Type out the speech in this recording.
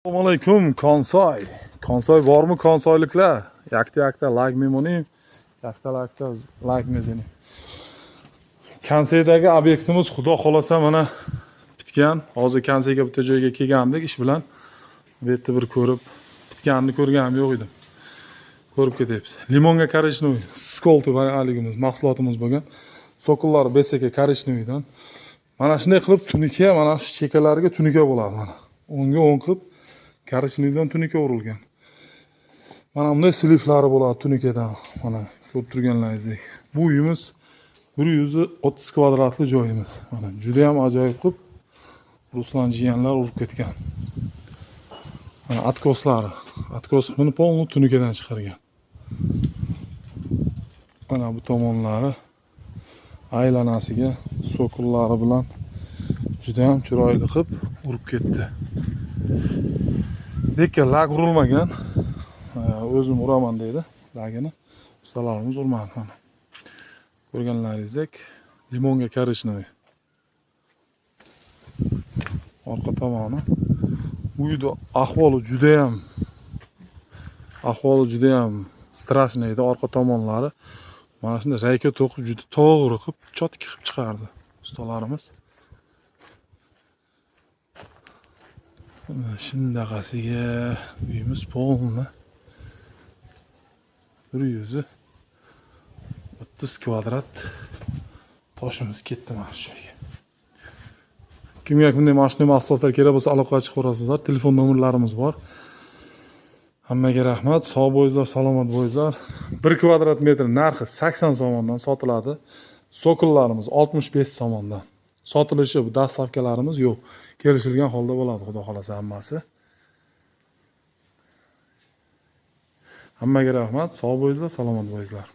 Assalomu alaykum Konsoy. Konsoy bormi konsoyliklar? Yakta like memonim. Yakta like mezenim. Konsoydagi obyektimiz xudo xolasa mana bitgan. Hozir konsoyga bitta joyga kelgandik ish bilan. Bu yerda bir ko'rib bitganini ko'rganim yo'q edim. Ko'rib ketyapsiz. Limonga korishnoy, skoltu haligimiz mahsulotimiz bo'lgan. Sokollar BSK korishnoydan. Mana shunday qilib tunika, mana shu chekalariga tunika bo'ladi mana. O'nga 10 qilib korishnoydan tunika urilgan. Mana bunday sliflari bo'ladi tunikadan. Mana ko'rib turganlaringizdek. Bu uyimiz 130 kvadratli joyimiz. Mana juda ham ajoyib qilib Ruslan jiyanlar urib ketgan. Mana atkoslari. Atkos buni polni tunikadan chiqargan. Mana bu tomonlari aylanasiga sokullari bilan juda ham chiroyli qilib urib ketdi. Lekin lag urilmagan. O'zim uraman deydi. Lagini ustalarimiz urmadi mana. Ko'rganlaringizdek limonga korishnoy. Orqa tomoni. Uyda ahvoli juda ham strashniy edi. Orqa tomonlari mana shunday rayka to'qib juda to'g'ri qilib chotka qilib chiqardi ustalarimiz. Shundaqasiga uyimiz polni 130 kvadrat toshimiz ketdi mana shu joyga. Kimga bunday mashina mahsulotlar kerak bo'lsa aloqaga chiqaverasizlar. Telefon nomerlarimiz bor. Hammaga rahmat. Sog' bo'linglar, salomat bo'linglar. 1 kvadrat metr narxi 80 so'mdan sotiladi. Sokullarimiz 65 so'mdan. Sotilishi bu dastavkalarimiz yo'q. Kelishilgan holda bo'ladi, xudo xolasa hammasi. Hammaga rahmat. Sog' bo'linglar, salomat bo'linglar.